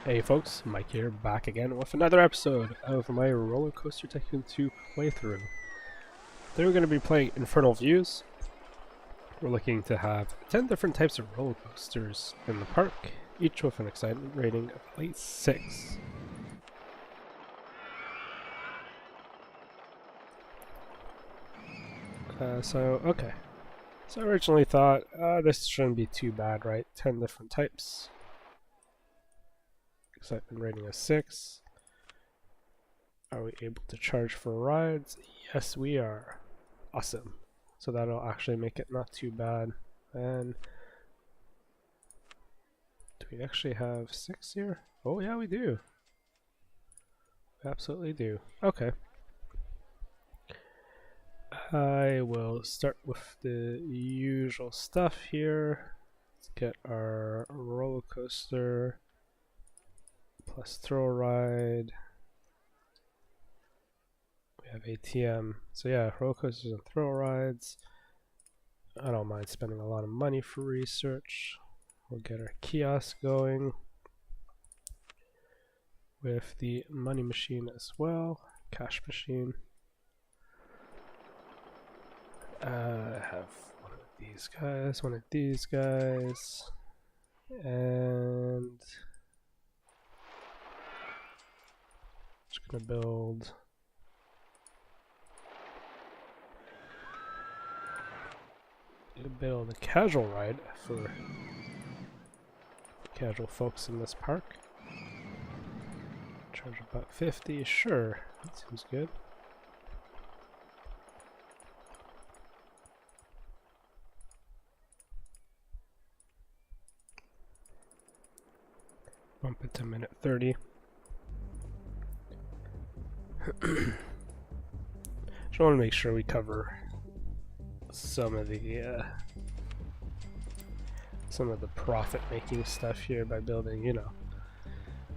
Hey folks, Mike here, back again with another episode of my Roller Coaster Tycoon 2 playthrough. Today we're going to be playing Infernal Views. We're looking to have 10 different types of roller coasters in the park, each with an excitement rating of at least 6. Okay. So I originally thought, this shouldn't be too bad, right? 10 different types. Excitement rating of 6. Are we able to charge for rides? Yes, we are. Awesome. So that'll actually make it not too bad. And do we actually have 6 here? Oh yeah, we do. We absolutely do. Okay. I will start with the usual stuff here. Let's get our roller coaster plus thrill ride. We have ATM. So yeah, roller coasters and thrill rides. I don't mind spending a lot of money for research. We'll get our kiosk going with the money machine as well, cash machine. I have one of these guys, and just gonna build a casual ride for casual folks in this park. Charge about 50, sure, that seems good. Bump it to minute 30. Just want to make sure we cover some of the profit-making stuff here by building, you know,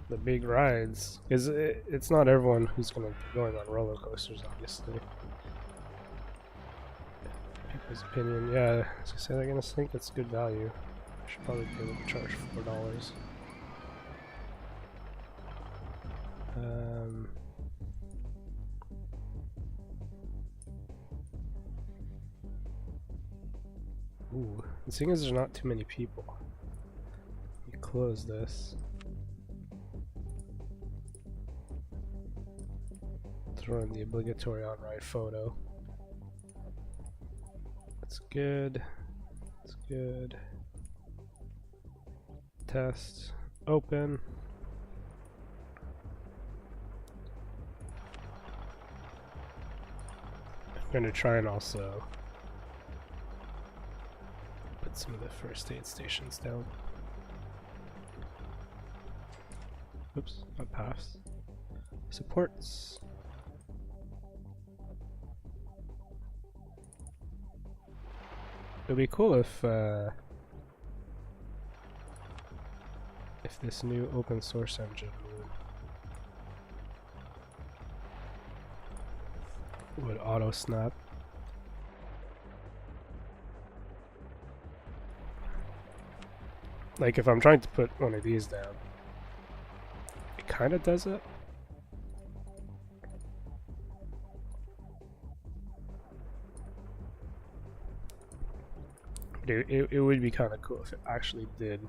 the big rides. Because it's not everyone who's going to be going on roller coasters, obviously. People's opinion, yeah. As I said, I'm going to think it's good value. I should probably be able to charge $4. Ooh, the thing is there's not too many people. Let me close this. Throw in the obligatory on-ride photo. That's good. That's good. Test. Open. I'm going to try and also put some of the first aid stations down. Oops, not pass. Supports. It'd be cool if this new open source engine would auto snap. Like if I'm trying to put one of these down, it kind of does it. But it would be kind of cool if it actually did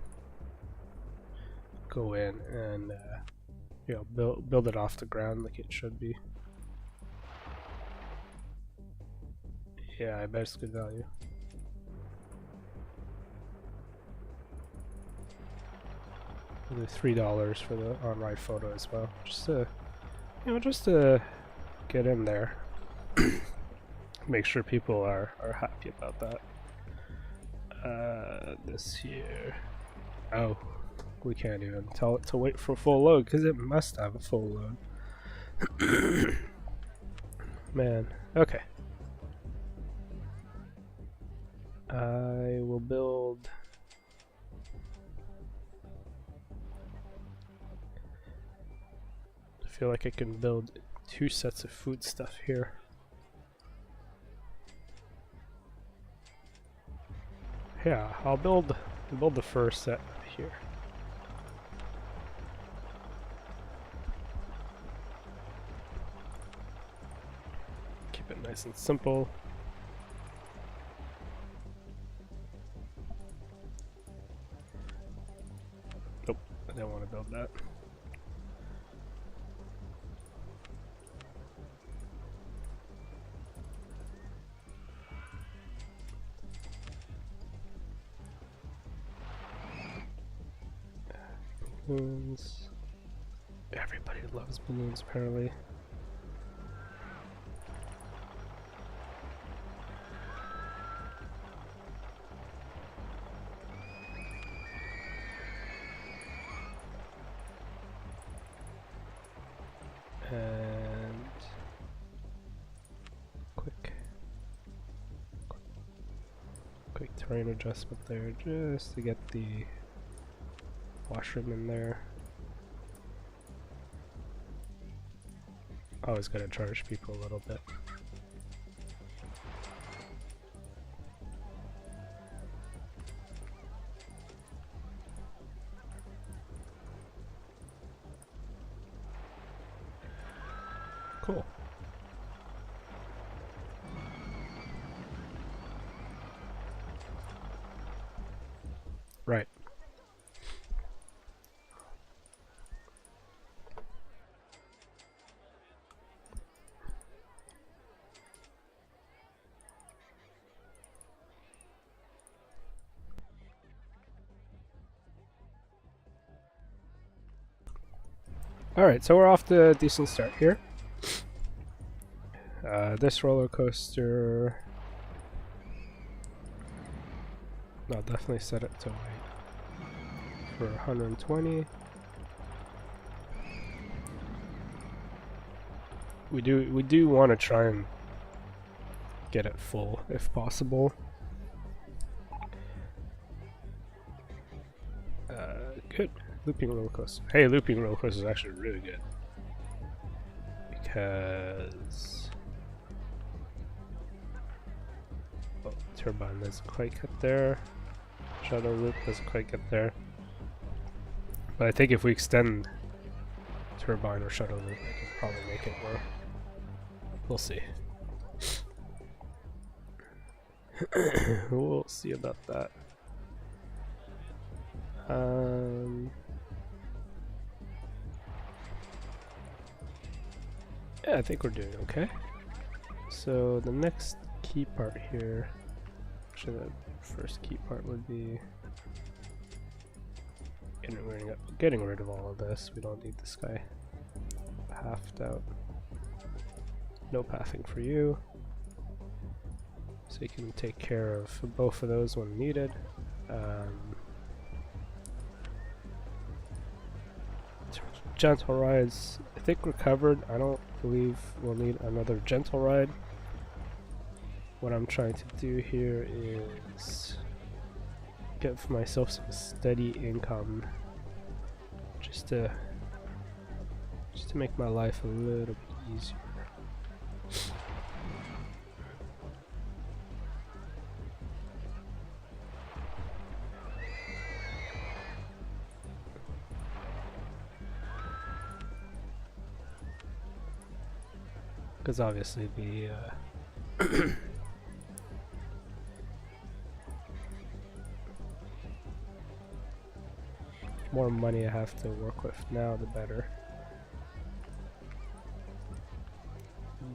go in and you know, build it off the ground like it should be. Yeah, I bet it's good value. I'll do $3 for the on-ride photo as well, just to, you know, just to get in there. Make sure people are happy about that. This here. Oh, we can't even tell it to wait for full load because it must have a full load. Man, okay. I will build I feel like I can build 2 sets of food stuff here. Yeah, I'll build the first set here. Keep it nice and simple. Nope, I don't want to build that. Balloons. Everybody loves balloons, apparently. And quick terrain adjustment there, just to get the washroom in there. Always gotta charge people a little bit. Cool. Right. Alright, so we're off to a decent start here. This roller coaster, I'll definitely set it to wait for 120. We do want to try and get it full if possible. Good. Looping roller coaster. Hey, looping roller coaster is actually really good because turbine doesn't quite get there. Shadow loop doesn't quite get there. But I think if we extend turbine or shadow loop, we can probably make it work. We'll see. We'll see about that. Yeah, I think we're doing okay. So the next key part here, actually the first key part would be getting rid of all of this. We don't need this guy pathed out. No pathing for you. So you can take care of both of those when needed. Gentle rides, I think we're covered. I don't believe we'll need another gentle ride. What I'm trying to do here is get for myself some steady income, just to make my life a little bit easier. Because obviously the more money I have to work with now, the better.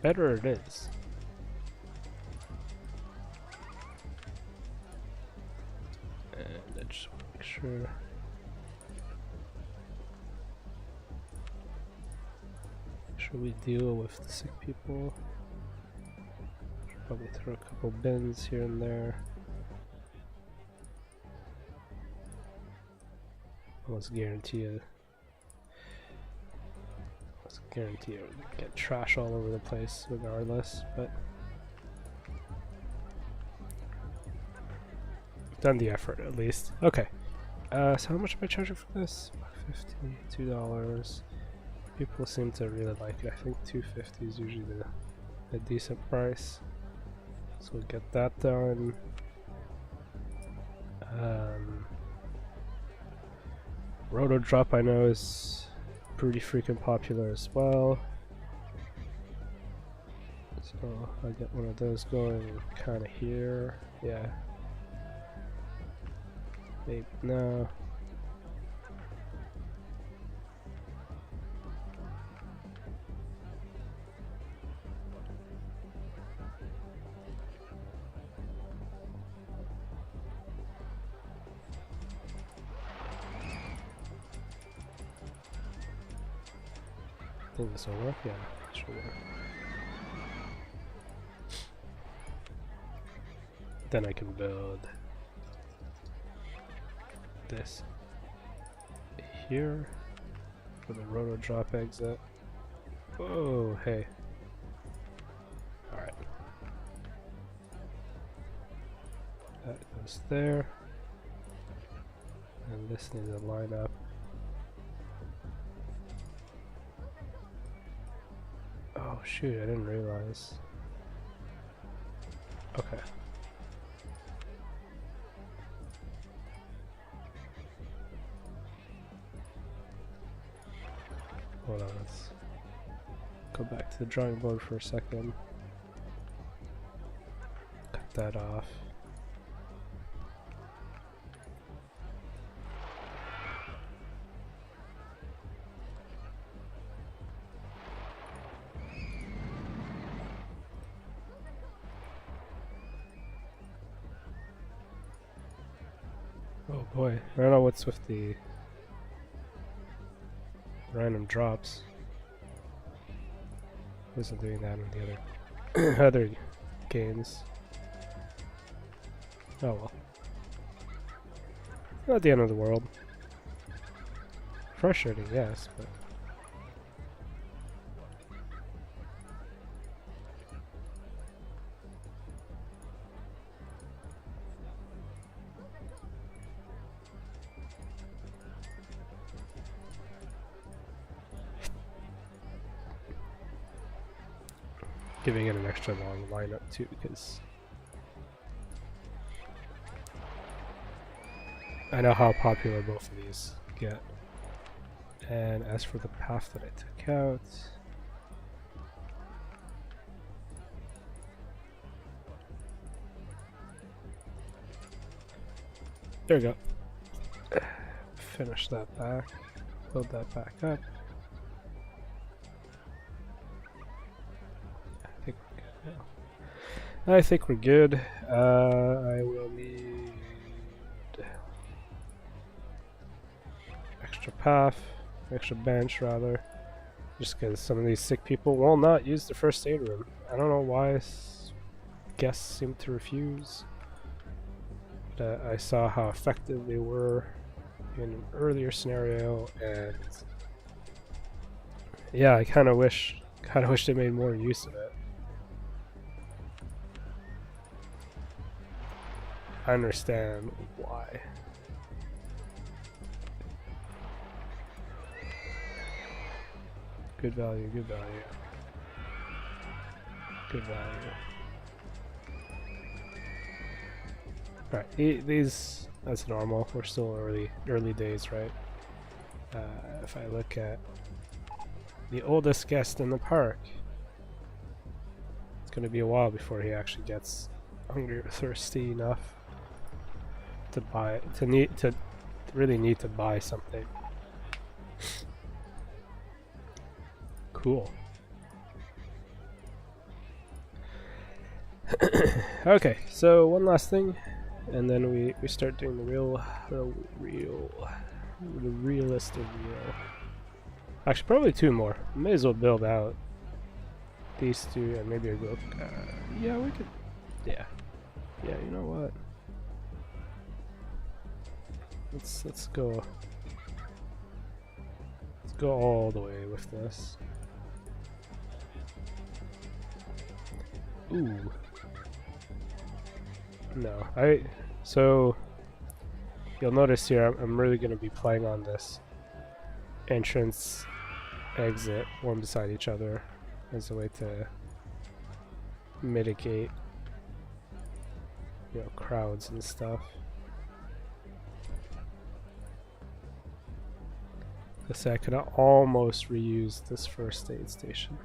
Better it is. And I just want to make sure. Should we deal with the sick people? Should probably throw a couple bins here and there. Let's guarantee you get trash all over the place regardless, but we've done the effort at least. Okay. So how much am I charging for this? $50, $2. People seem to really like it. I think $2.50 is usually a decent price. So we'll get that done. Roto Drop I know is pretty freaking popular as well. So I'll get one of those going kind of here. Yeah. Maybe no. I think this will work. Yeah, it should work. Then I can build this here for the roto drop exit. Oh, hey. Alright. That goes there. And this needs to line up. Oh shoot, I didn't realize. Okay. Hold on, let's go back to the drawing board for a second. Cut that off. Oh boy, I don't know what's with the random drops. Wasn't doing that in the other other games. Oh well. Not the end of the world. Frustrating, yes, but giving it an extra long lineup too, because I know how popular both of these get. And as for the path that I took out, there we go. Finish that back, build that back up. I think we're good. I will need extra path, extra bench rather, just because some of these sick people will not use the first aid room. I don't know why guests seem to refuse. But, I saw how effective they were in an earlier scenario, and yeah, I kind of wish they made more use of it. I understand why. Good value, good value. Good value. Alright, these, that's normal. We're still early days, right? If I look at the oldest guest in the park, it's gonna be a while before he actually gets hungry or thirsty enough to buy, to really need to buy something. Cool. Okay, so one last thing, and then we start doing the realest of real. Actually, probably two more. May as well build out these two, and maybe a go. Yeah, we could. Yeah, you know what? Let's go. Let's go all the way with this. Ooh. No, so you'll notice here I'm really going to be playing on this entrance, exit, one beside each other as a way to mitigate, you know, crowds and stuff. Let's say I could almost reuse this first aid station.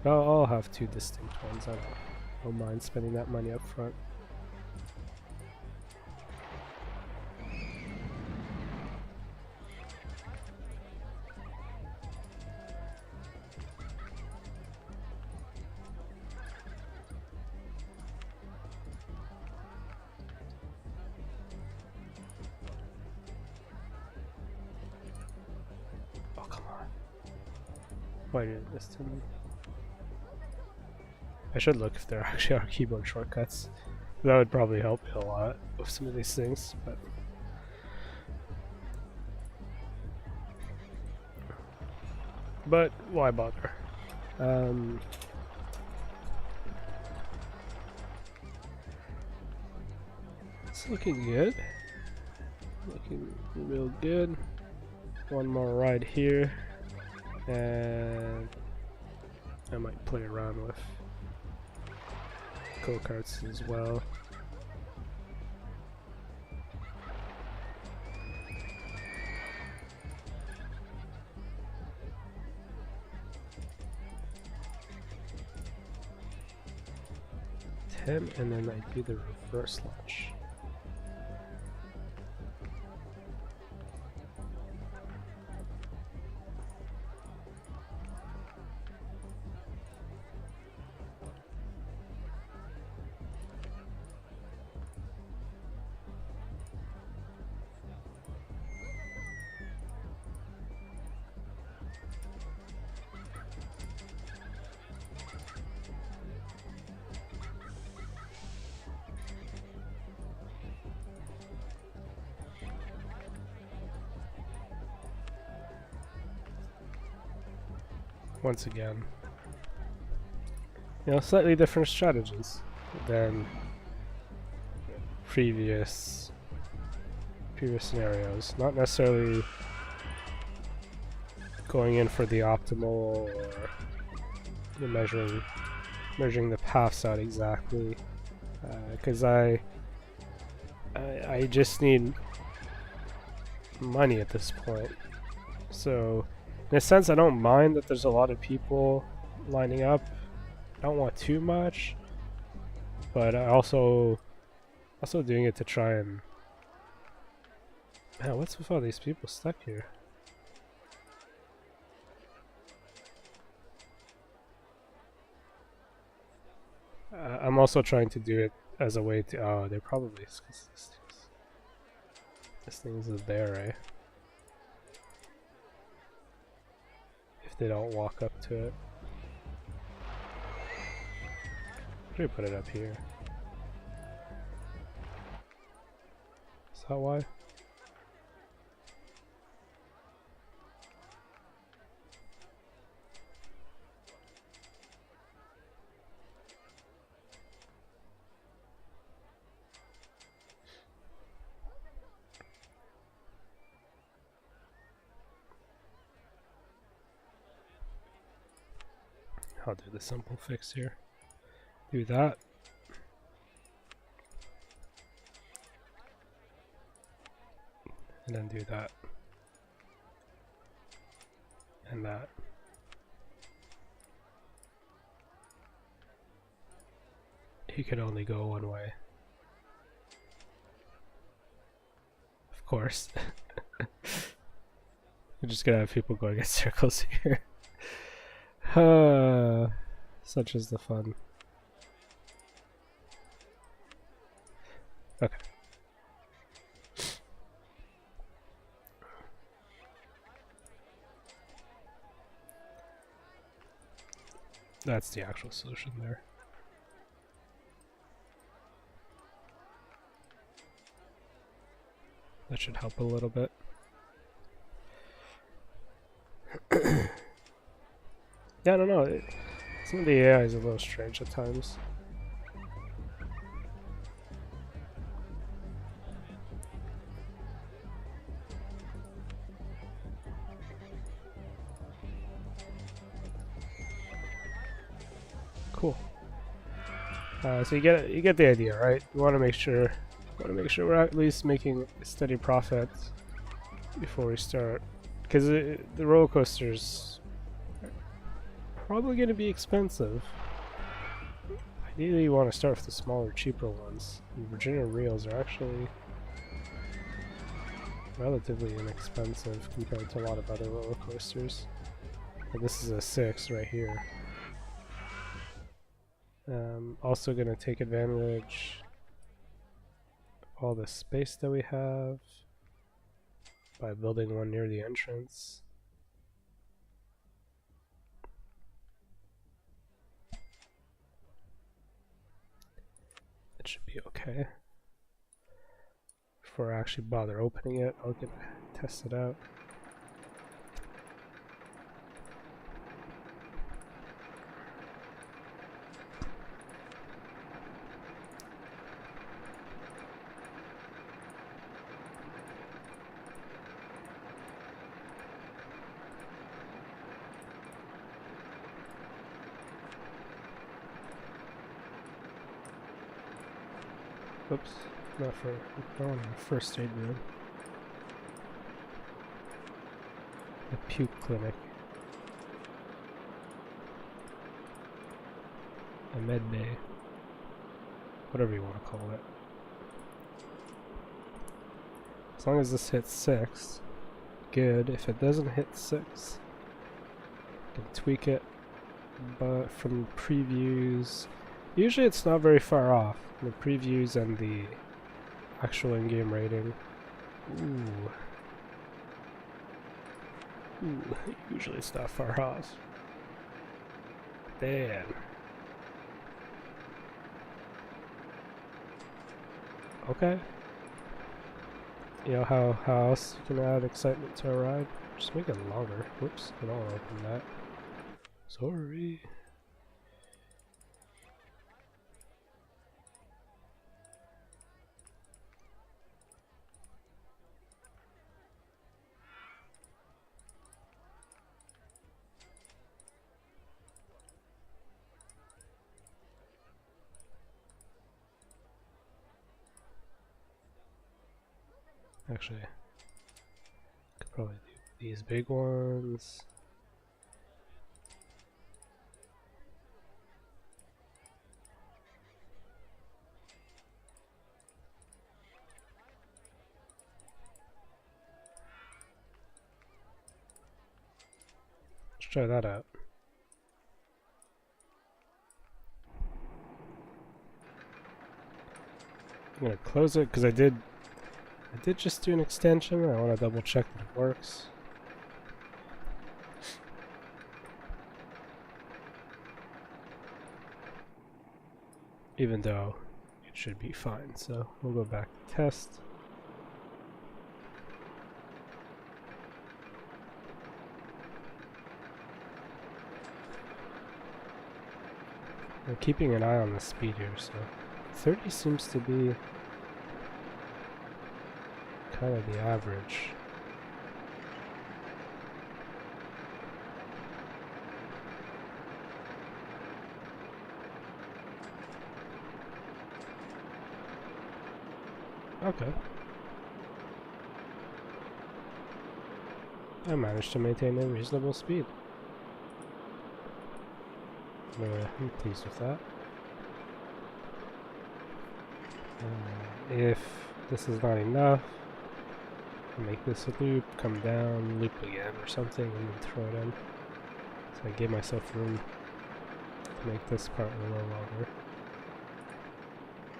I'll have two distinct ones. I don't mind spending that money up front. Oh, come on. Why did this to me? I should look if there actually are keyboard shortcuts. That would probably help me a lot with some of these things, but why bother? It's looking good. Looking real good. One more ride here, and I might play around with go-karts as well. And then I do the reverse launch. Once again, you know, slightly different strategies than previous scenarios. Not necessarily going in for the optimal or measuring the paths out exactly, because I just need money at this point. So in a sense, I don't mind that there's a lot of people lining up. I don't want too much, but I also doing it to try and... Man, what's with all these people stuck here? I'm also trying to do it as a way to... Oh, they're probably... This thing's there, right? If they don't walk up to it. Should we put it up here? Is that why? I'll do the simple fix here. Do that. And then do that. And that. He can only go one way. Of course. We're just gonna have people going in circles here. Such is the fun. Okay. That's the actual solution there. That should help a little bit. Yeah, I don't know. Some of the AI is a little strange at times. Cool. So you get the idea, right? You want to make sure we're at least making steady profit before we start, because the roller coasters probably going to be expensive. Ideally you want to start with the smaller, cheaper ones. And Virginia Reels are actually relatively inexpensive compared to a lot of other roller coasters. And this is a 6 right here. Also going to take advantage of all the space that we have by building one near the entrance. It should be okay. Before I actually bother opening it, I'll test it out. Oops, not for first aid room. The puke clinic. A med bay. Whatever you want to call it. As long as this hits 6, good. If it doesn't hit 6, I can tweak it. But from previews, usually it's not very far off. The previews and the actual in-game rating. Ooh, usually it's not far off. Damn. Okay. You know how else you can add excitement to a ride? Just make it longer. Whoops, I don't want to open that. Sorry. Actually, I could probably do these big ones. Let's try that out. I'm gonna close it because I did just do an extension. I want to double check that it works. Even though it should be fine, so we'll go back to test. I'm keeping an eye on the speed here, so 30 seems to be kind of the average. Okay. I managed to maintain a reasonable speed. I'm pleased with that. If this is not enough, make this a loop, come down, loop again or something, and then throw it in. So I gave myself room to make this part a little longer.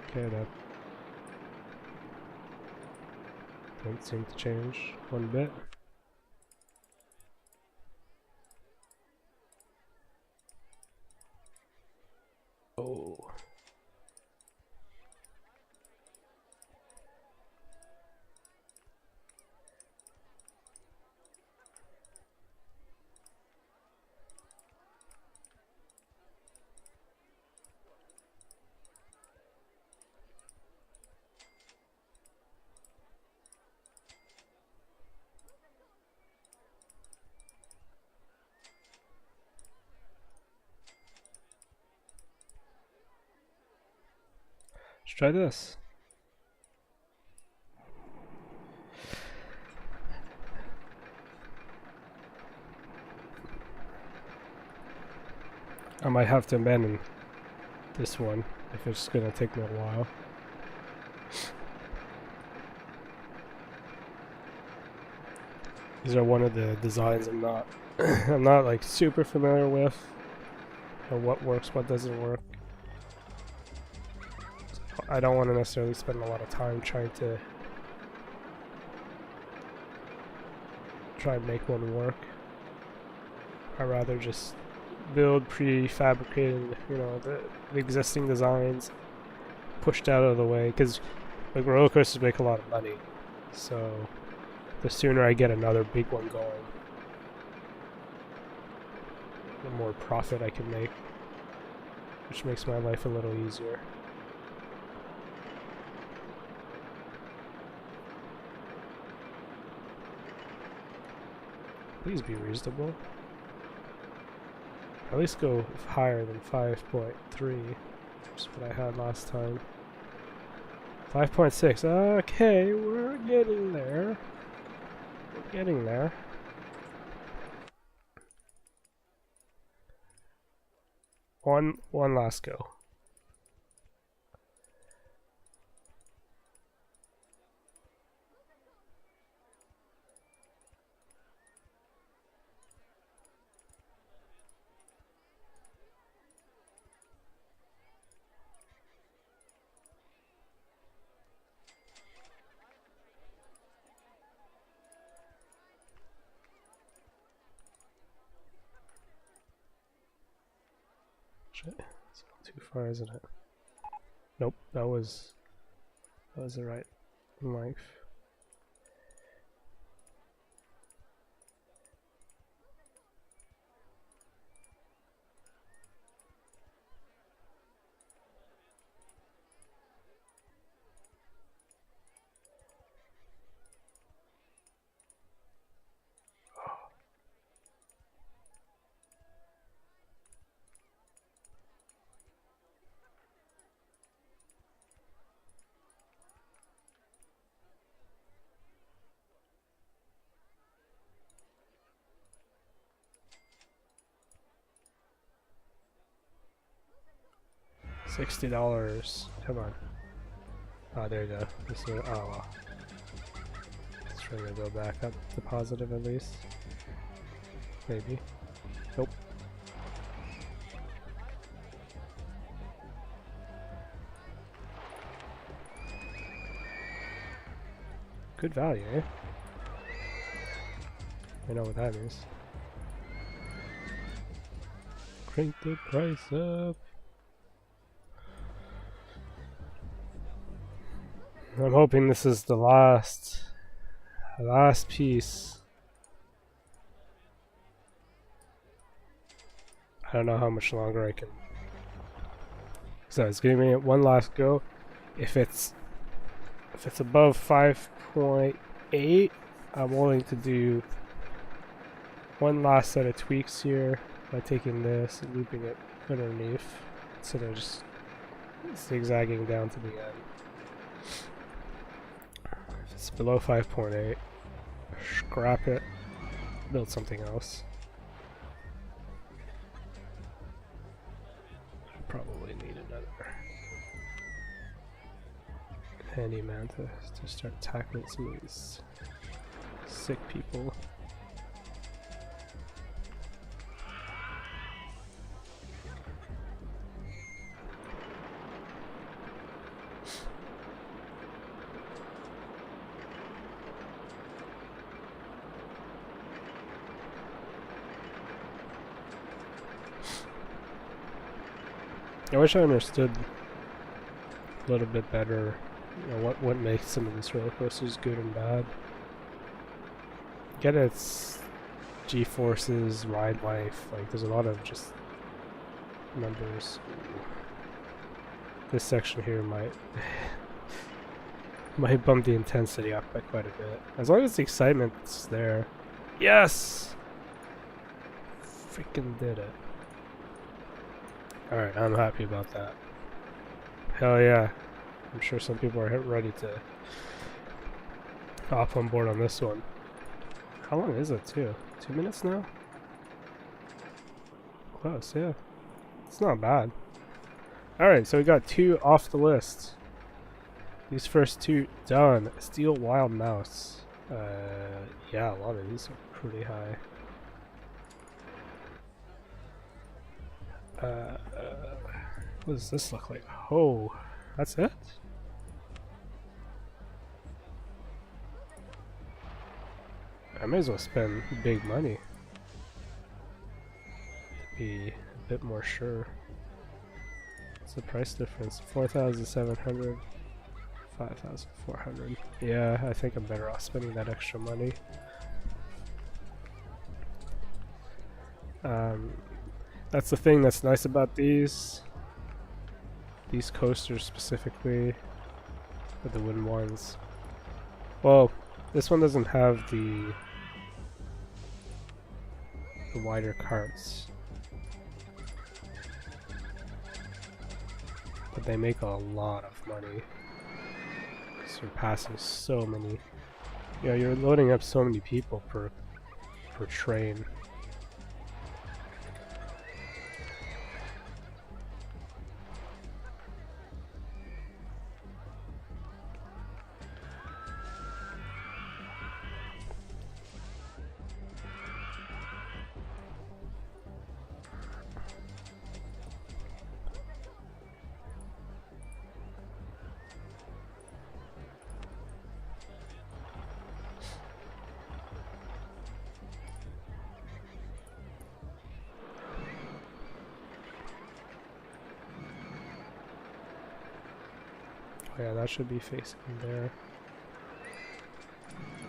Okay, that didn't seem to change one bit. Oh. Let's try this. I might have to abandon this one if it's gonna take me a while. These are one of the designs I'm not I'm not like super familiar with, or what works, what doesn't work. I don't want to necessarily spend a lot of time trying to try and make one work. I'd rather just build prefabricated, you know, the existing designs pushed out of the way, because like roller coasters make a lot of money, so the sooner I get another big one going, the more profit I can make, which makes my life a little easier. Please be reasonable. At least go higher than 5.3, which is what I had last time. 5.6. Okay, we're getting there. We're getting there. One last go. Shit, it's not too far, isn't it? Nope, that was the right length. $60. Come on. Oh, there you go. This is, oh well. Let's try to go back up to positive at least. Maybe. Nope. Good value, eh? I know what that is. Crank the price up. I'm hoping this is the last piece. I don't know how much longer I can. So it's giving me one last go. If it's above 5.8, I'm willing to do one last set of tweaks here by taking this and looping it underneath instead of just zigzagging down to the end. If it's below 5.8, scrap it, build something else. Probably need another handyman to start tackling some of these sick people. I wish I understood a little bit better, you know, what makes some of these roller coasters good and bad. Get its G-forces, ride life, like there's a lot of just numbers. This section here might might bump the intensity up by quite a bit. As long as the excitement's there. Yes! Freaking did it. Alright, I'm happy about that. Hell yeah. I'm sure some people are ready to hop on board on this one. How long is it too? 2 minutes now? Close, yeah. It's not bad. Alright, so we got 2 off the list. These first 2 done. Steel Wild Mouse. Yeah, a lot of these are pretty high. What does this look like? Oh, that's it? I may as well spend big money. Be a bit more sure. What's the price difference? 4,700, 5,400. Yeah, I think I'm better off spending that extra money. That's the thing that's nice about these coasters specifically, with the wooden ones. Well, this one doesn't have the wider carts, but they make a lot of money, surpassing so many. Yeah, you're loading up so many people per train. Yeah, that should be facing there.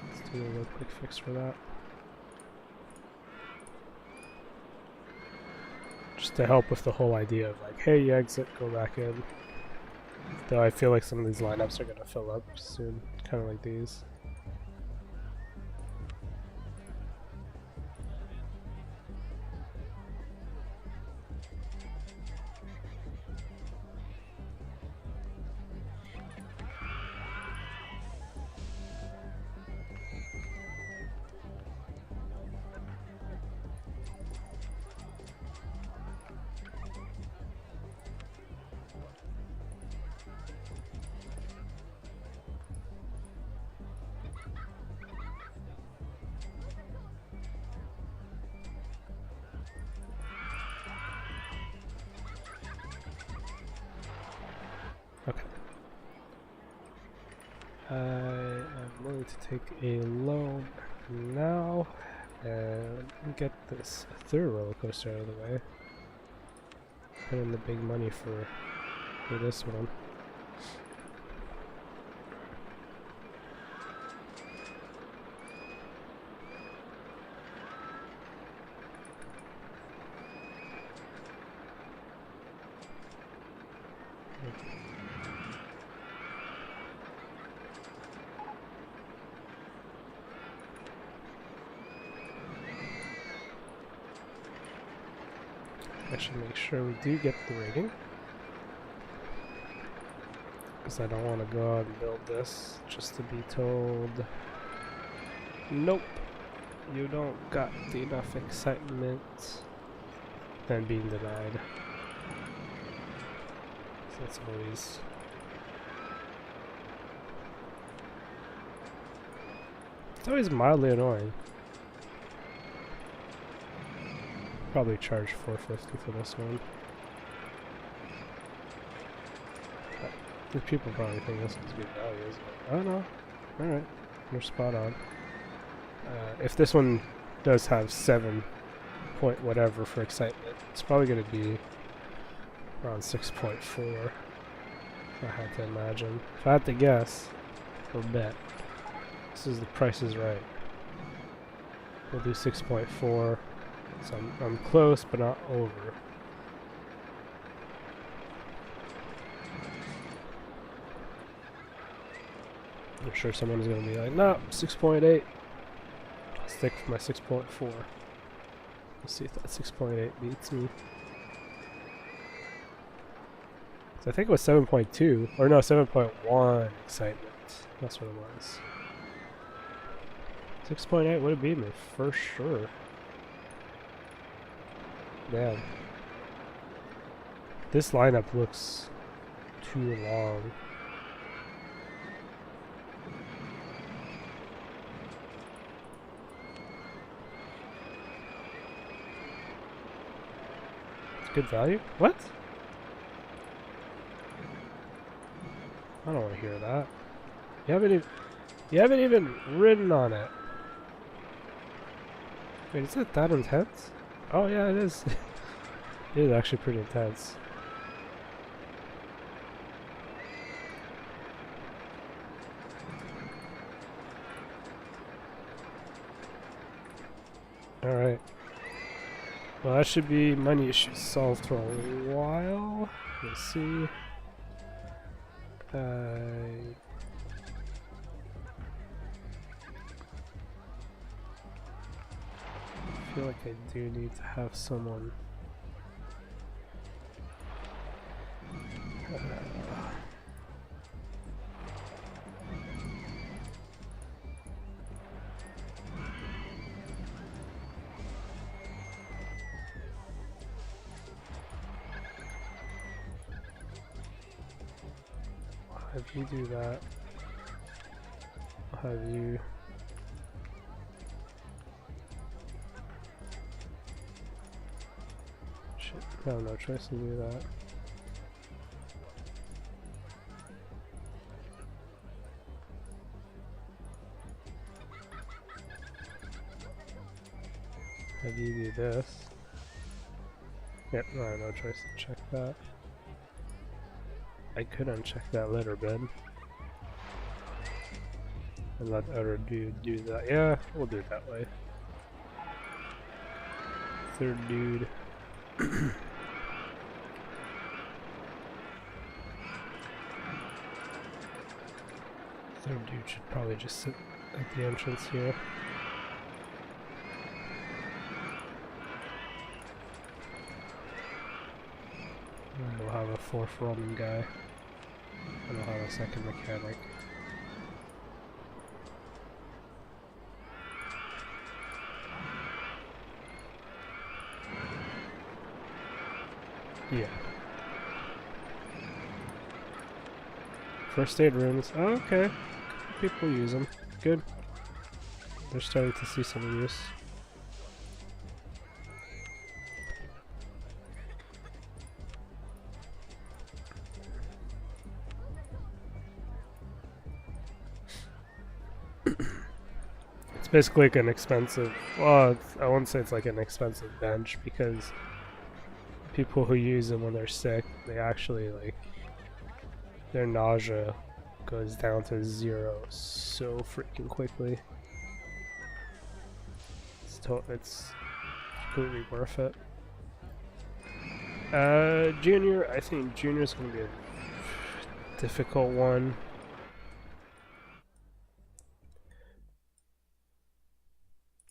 Let's do a real quick fix for that. Just to help with the whole idea of like, hey, you exit, go back in. Though I feel like some of these lineups are going to fill up soon, kind of like these. Okay. I am willing to take a loan now and get this third roller coaster out of the way. Put in the big money for this one. I should make sure we do get the rating, because I don't want to go out and build this just to be told, nope, you don't got enough excitement, then being denied. So that's always mildly annoying. Probably charge $450 for this one. But people probably think this is good value, isn't it? Oh no. Alright. You're spot on. If this one does have 7 point whatever for excitement, it's probably going to be around 6.4. If I had to imagine. If I had to guess, or bet, this is the Price is Right. We'll do 6.4. So I'm close, but not over. I'm sure someone's going to be like, no, 6.8. I'll stick with my 6.4. We'll see if that 6.8 beats me. So I think it was 7.2, or no, 7.1 excitement. That's what it was. 6.8 would have beat me, for sure. Damn. This lineup looks too long. It's good value? What? I don't want to hear that. You haven't even ridden on it. Wait, is it that intense? Oh yeah, it is. It is actually pretty intense. Alright. Well, that should be money issues solved for a while. Let's see. I feel like I do need to have someone. Have you do that. I'll have you. Shit, I have no choice to do that. Have you do this. Yep, I have no choice to check that. I could uncheck that letter bed. And let the other dude do that. Yeah, we'll do it that way. Third dude. Third dude should probably just sit at the entrance here. And we'll have a fourth running guy. And we'll have a second mechanic. Yeah. First aid runes. Oh, okay. People use them. Good. They're starting to see some use. It's basically like an expensive, well, I wouldn't say it's like an expensive bench because people who use them when they're sick, they actually like, their nausea goes down to 0 so freaking quickly. It's completely worth it. Junior, I think Junior's gonna be a difficult one.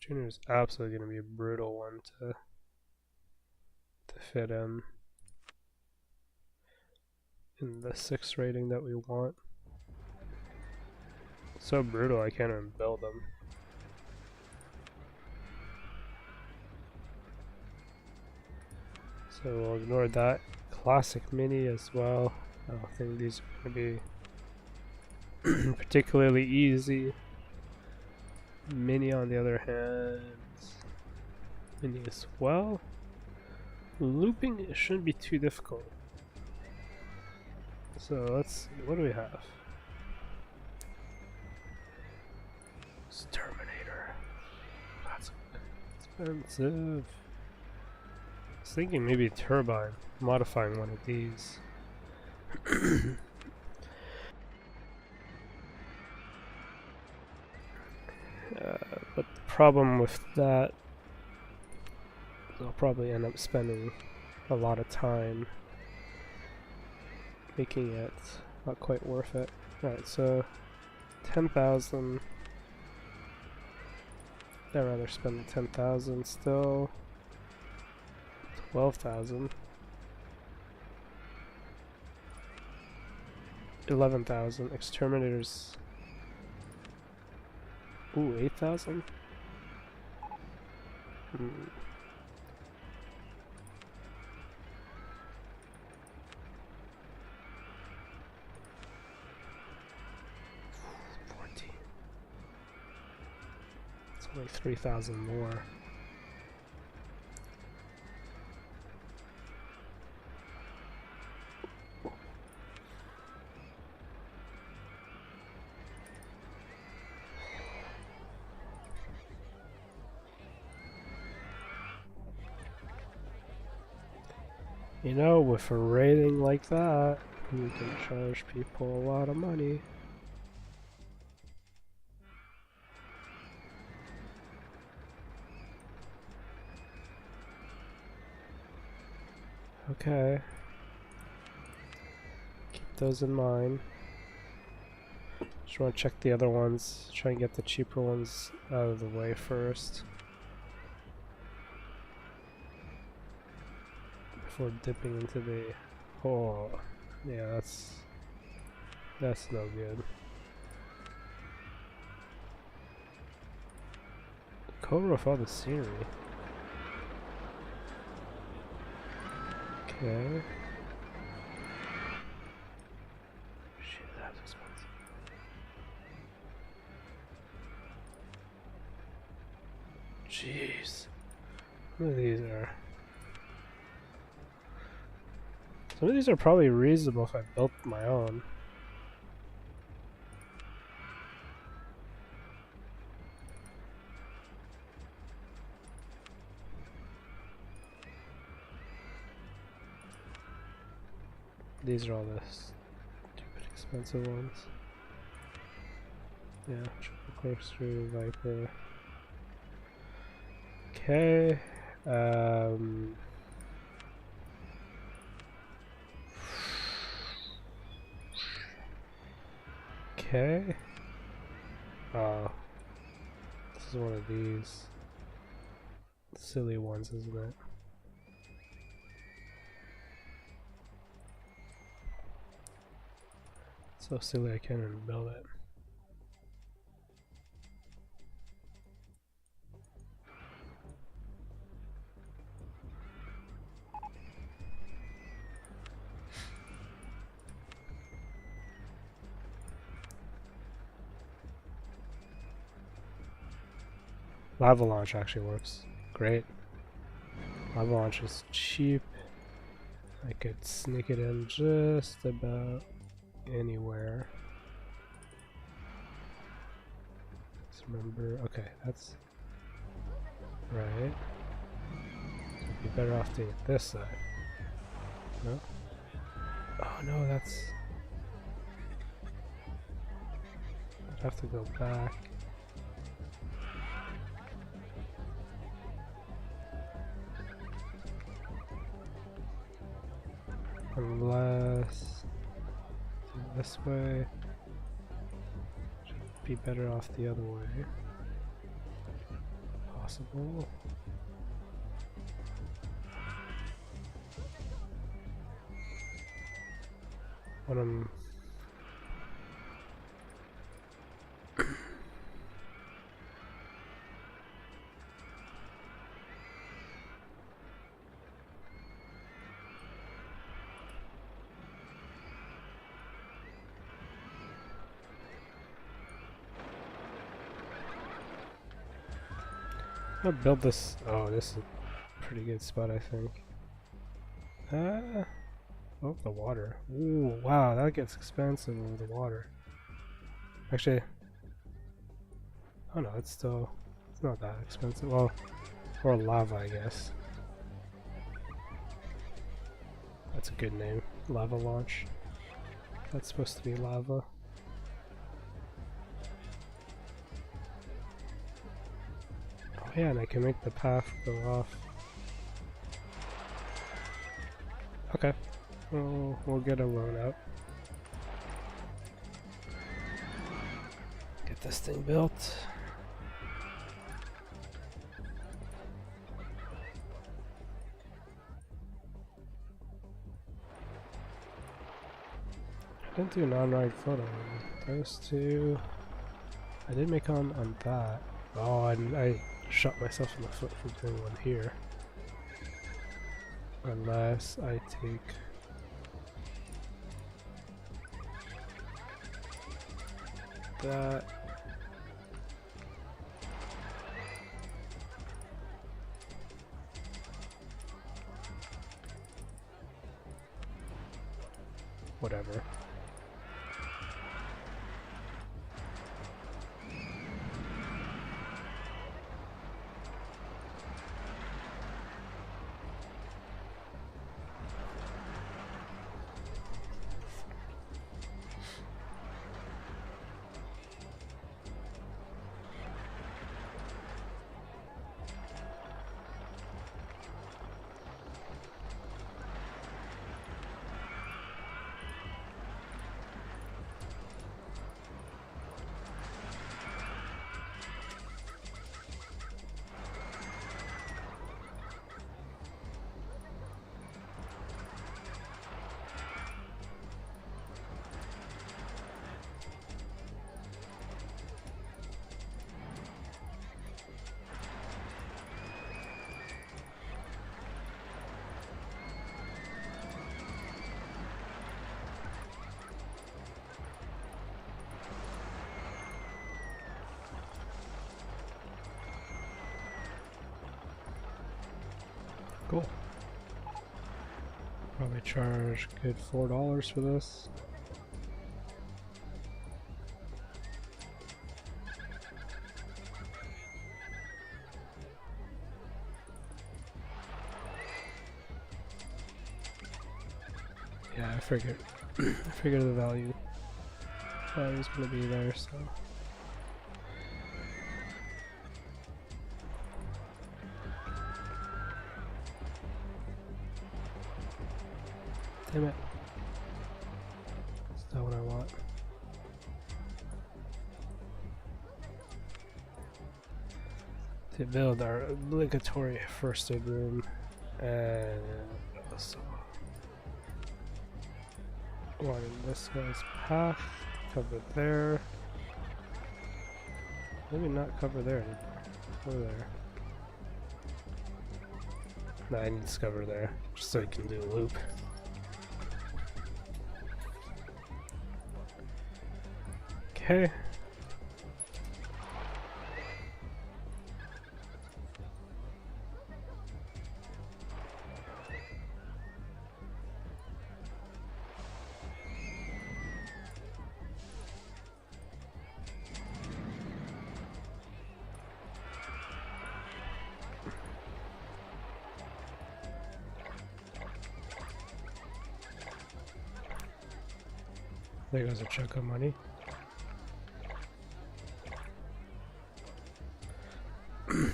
Junior's absolutely gonna be a brutal one to fit in the 6 rating that we want. So brutal, I can't even build them. So we'll ignore that. Classic mini as well. I don't think these are going to be particularly easy. Mini on the other hand, mini as well. Looping, it shouldn't be too difficult. So let's, what do we have? It's Terminator. That's expensive. I was thinking maybe a turbine, modifying one of these. But the problem with that, I'll probably end up spending a lot of time making it not quite worth it. Alright, so 10,000. I'd rather spend 10,000 still. 12,000. 11,000. Exterminators. Ooh, 8,000? only 3,000 more. You know, with a rating like that, you can charge people a lot of money. Okay. Keep those in mind. Just want to check the other ones. Try and get the cheaper ones out of the way first. Before dipping into the... Oh, yeah, that's no good. Cover off all the scenery. Okay. Shit, that's expensive. Jeez. Some of these are... Some of these are probably reasonable if I built my own. These are all the stupid expensive ones. Yeah, triple corkscrew, viper. Okay. Okay. Oh. This is one of these silly ones, isn't it? So silly I can't even build it. Lava launch actually works great. Lava launch is cheap. I could sneak it in just about anywhere. Let's remember. Okay, that's right. So it'd be better off doing it this side. No? Oh no, that's... I'd have to go back. Unless this way, should be better off the other way. Possible. What I'm I'll build this. Oh, this is a pretty good spot, I think. Oh, the water. Ooh, wow, that gets expensive with the water. Actually, oh no, it's not that expensive. Well, or lava, I guess. That's a good name. Lava launch. That's supposed to be lava. Oh yeah, and I can make the path go off. Okay. We'll get a loan out. Get this thing built. I didn't do non-ride photo. Those two... I did make on that. Oh, and I shot myself in the foot for doing one here. Unless I take... that... whatever. Cool. Probably charge good $4 for this. Yeah, I figured. I figured the value was gonna be there, so. Damn it. That's not what I want. To build our obligatory first aid room, and also one in this guy's path, cover there. Maybe not cover there anymore. Over there. No, I need to cover there, just so you can do a loop. Okay. There goes a chunk of money.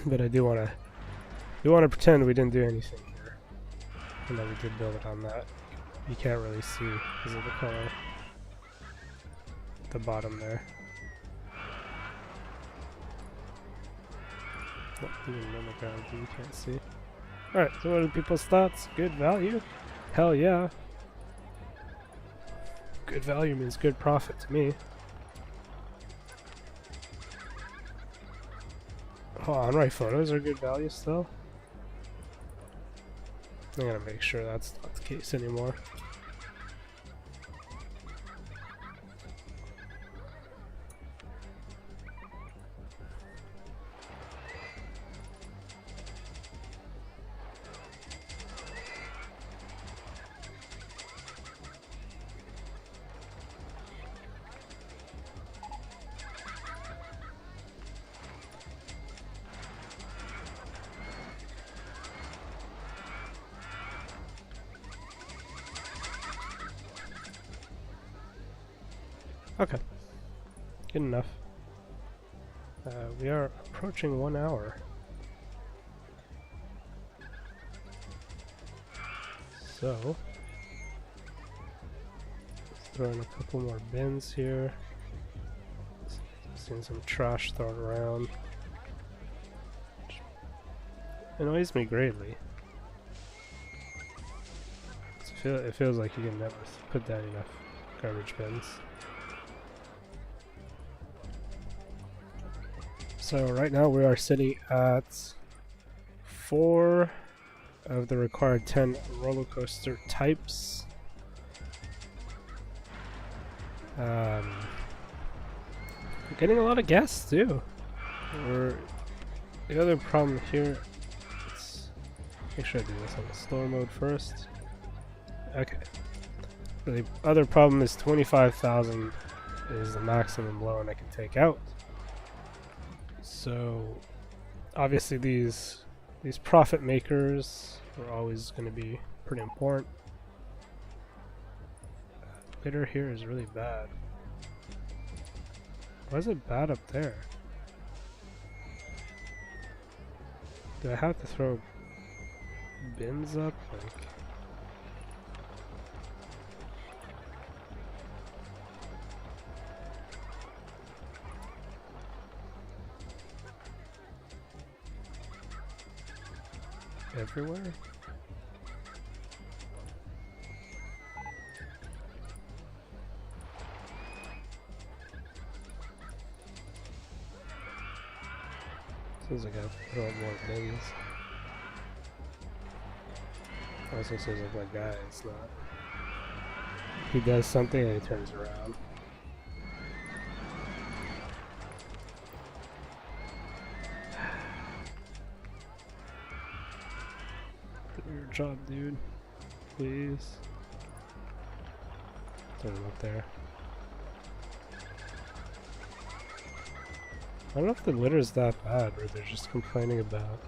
But I do want to pretend we didn't do anything here, and that we did build it on that. You can't really see because of the color at the bottom there. Oh, even on the ground you can't see. Alright, so what are people's thoughts? Good value? Hell yeah. Good value means good profit to me. Oh, on-right photos are good value still. I'm gonna make sure that's not the case anymore. Okay, good enough. We are approaching 1 hour. So, let's throw in a couple more bins here. Seen some trash thrown around. Annoys me greatly. It feels like you can never put down enough garbage bins. So right now we are sitting at 4 of the required 10 roller coaster types. We're getting a lot of guests too. The other problem here, let's make sure I do this on the store mode first. Okay. The other problem is 25,000 is the maximum loan I can take out. So obviously these profit makers are always going to be pretty important. Bidder here is really bad. Why is it bad up there? Do I have to throw bins up? Like, everywhere? Seems like I have to throw up more bins. Also seems like my guy is not. He does something and he turns around. Do your job, dude. Please. Throw him up there. I don't know if the litter's that bad, or they're just complaining about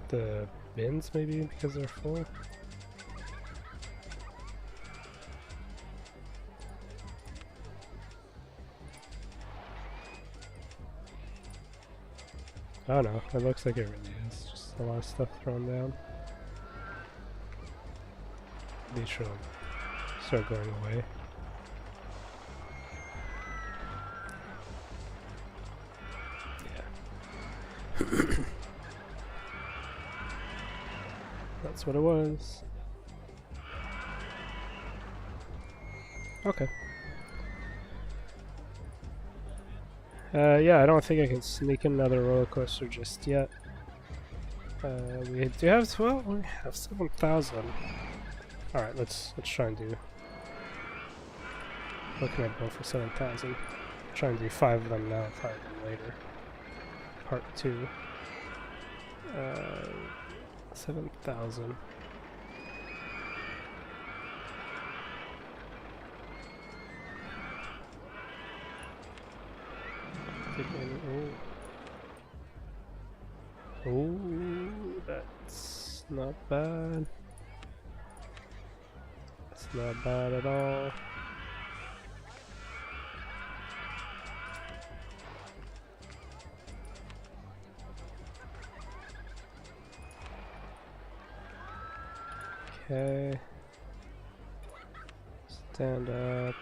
the bins, maybe, because they're full. I don't know, it looks like it really is. Just a lot of stuff thrown down. They should start going away. That's what it was. Okay. Yeah, I don't think I can sneak in another roller coaster just yet. We do have, well, we have 7,000. Alright, let's try and do. What can I build for 7,000? Try and do 5 of them now, 5 of them later. Part 2. 7,000. Oh, that's not bad. That's not bad at all. Okay. Stand up.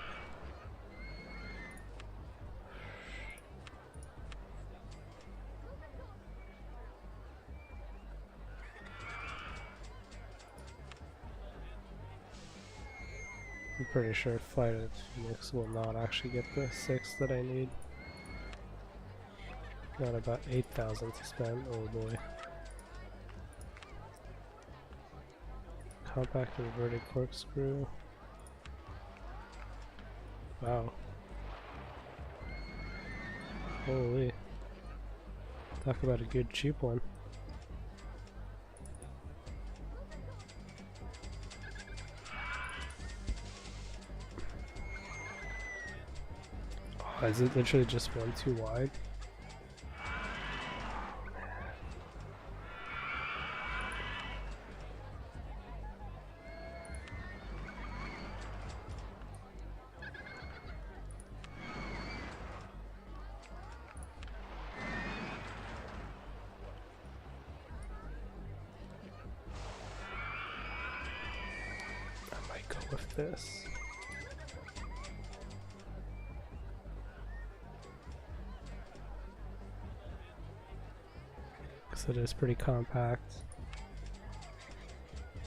I'm pretty sure Flight of Phoenix will not actually get the 6 that I need. Got about 8,000 to spend. Oh boy. Compact inverted corkscrew. Wow. Holy. Talk about a good cheap one. Oh, is it literally just one too wide? With this. Because it is pretty compact.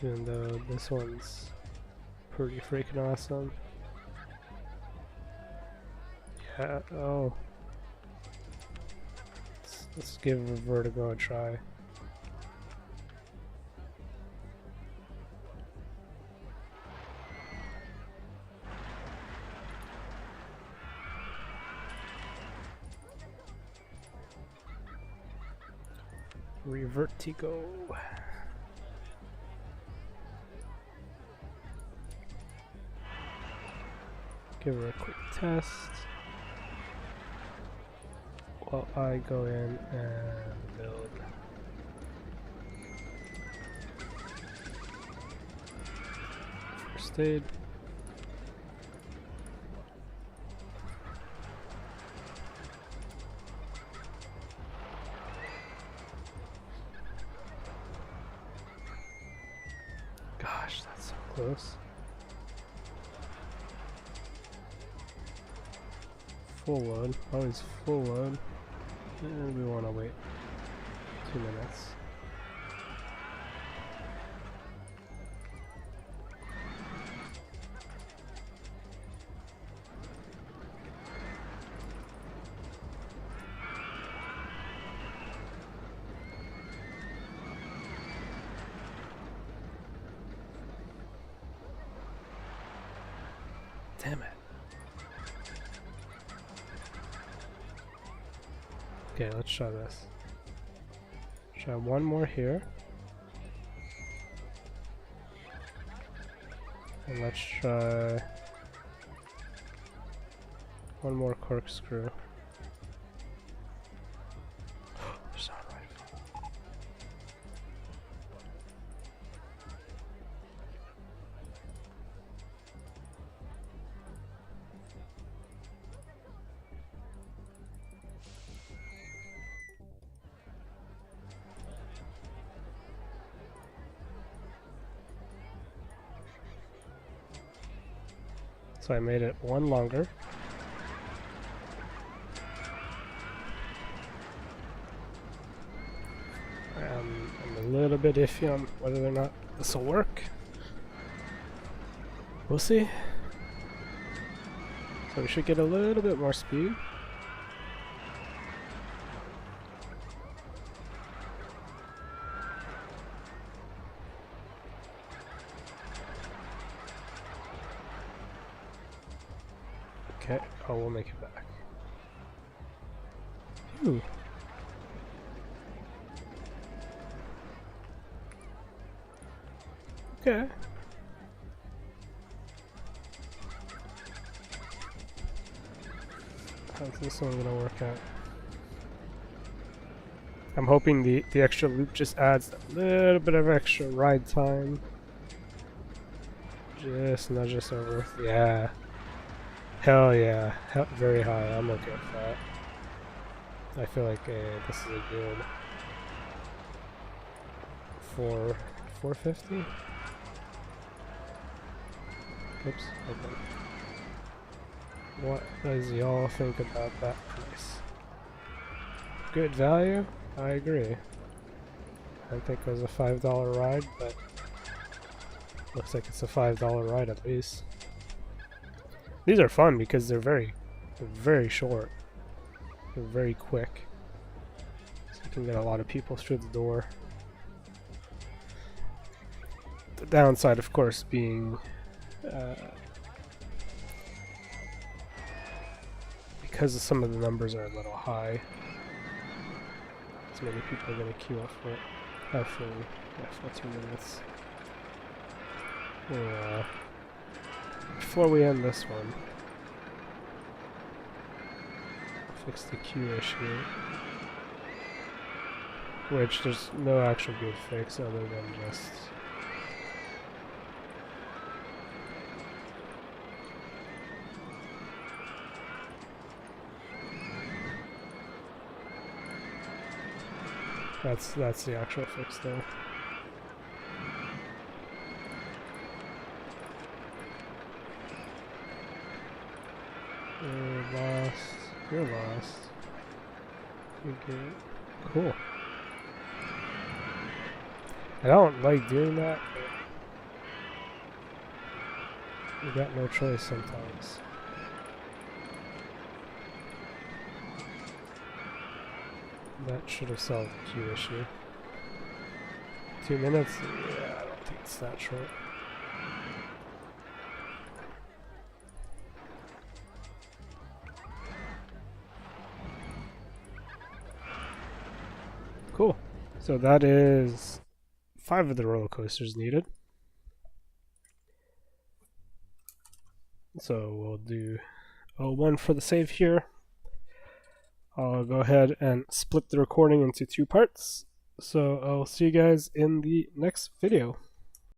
Even though this one's pretty freaking awesome. Yeah, oh. Let's give Vertigo a try. Revertigo. give her a quick test while I go in and build. First aid. Gosh, that's so close. Full load, always full load. And we want to wait 2 minutes. Damn it. Okay, let's try this. Try one more here. And let's try one more corkscrew. There's not right. So I made it one longer. I'm a little bit iffy on whether or not this will work. We'll see. So we should get a little bit more speed. Okay, oh, we'll make it back. Phew. Okay. How's this one gonna work out? I'm hoping the extra loop just adds a little bit of extra ride time. Just nudge us over. Yeah. Hell yeah. Very high. I'm okay with that. I feel like this is a good 450. Oops. Okay. What does y'all think about that price? Good value? I agree. I think it was a $5 ride, but looks like it's a $5 ride at least. These are fun because they're very short. They're very quick. So you can get a lot of people through the door. The downside, of course, being because some of the numbers are a little high. So many people are going to queue up for it. Hopefully, yeah, for 2 minutes. Before we end this one, fix the queue issue, which there's no actual good fix other than just that's the actual fix there. You're lost. You're lost. You're good. Cool. I don't like doing that, but you got no choice sometimes. That should have solved the queue issue. 2 minutes? Yeah, I don't think it's that short. Cool. So that is 5 of the roller coasters needed. So we'll do 01 for the save here. I'll go ahead and split the recording into 2 parts. So I'll see you guys in the next video.